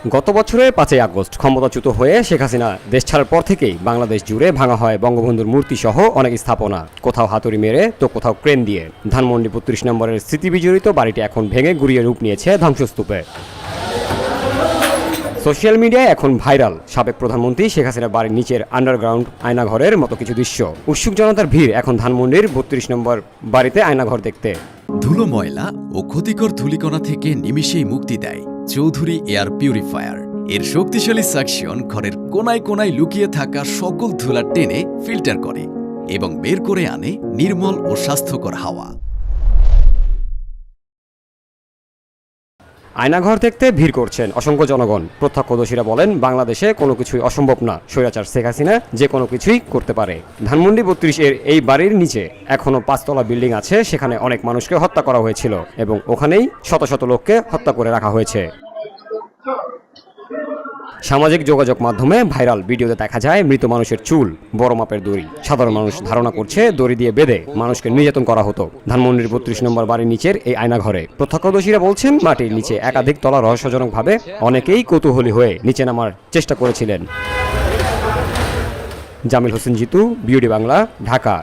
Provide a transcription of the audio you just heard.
গত বছরের ৫ই আগস্ট ক্ষমতাচ্যুত হয়ে শেখ হাসিনা দেশ ছাড়ার পর থেকেই বাংলাদেশ জুড়ে ভাঙা হয় বঙ্গবন্ধুর মূর্তি সহ অনেক স্থাপনা, কোথাও হাতুড়ি মেরে তো কোথাও ক্রেন দিয়ে। ধানমন্ডি ৩২ নম্বরের স্মৃতিবিজড়িত বাড়িটি এখন ভেঙে গুঁড়িয়ে রূপ নিয়েছে ধ্বংসস্তূপে। সোশ্যাল মিডিয়ায় এখন ভাইরাল সাবেক প্রধানমন্ত্রী শেখ হাসিনার বাড়ির নিচের আন্ডারগ্রাউন্ড আয়নাঘরের মতো কিছু দৃশ্য। উৎসুক জনতার ভিড় এখন ধানমন্ডির ৩২ নম্বর বাড়িতে আয়নাঘর দেখতে। ধুলো, ময়লা ও ক্ষতিকর ধূলিকণা থেকে নিমিষেই মুক্তি দেয় চৌধুরী এয়ার পিউরিফায়ার। এর শক্তিশালী সাকশন ঘরের কোনায় কোনায় লুকিয়ে থাকা সকল ধুলা টেনে ফিল্টার করে এবং বের করে আনে নির্মল ও স্বাস্থ্যকর হাওয়া। আয়নাঘর দেখতে ভিড় করছেন অসংখ্য জনগণ। প্রত্যক্ষদর্শীরা বলেন, বাংলাদেশে কোনো কিছুই অসম্ভব না, স্বৈরাচার শেখ হাসিনা যে কোনো কিছুই করতে পারে। ধানমন্ডি ৩২ এর এই বাড়ির নিচে এখনও ৫তলা বিল্ডিং আছে, সেখানে অনেক মানুষকে হত্যা করা হয়েছিল এবং ওখানেই শত শত লোককে হত্যা করে রাখা হয়েছে। সামাজিক যোগাযোগ মাধ্যমে ভাইরাল ভিডিওতে দেখা যায় মৃত মানুষের চুল, বড় মাপের দড়ি। সাধারণ মানুষ ধারণা করছে দড়ি দিয়ে বেঁধে মানুষকে নির্যাতন করা হতো। ধানমন্ডির ৩২ নম্বর বাড়ির নিচের এই আয়নাঘরে প্রত্যক্ষদর্শীরা বলছেন, মাটির নিচে একাধিক তলা রহস্যজনকভাবে অনেকেই কৌতূহলী হয়ে নিচে নামার চেষ্টা করেছিলেন। জামিল হোসেন জিতু, বিউটি বাংলা, ঢাকা।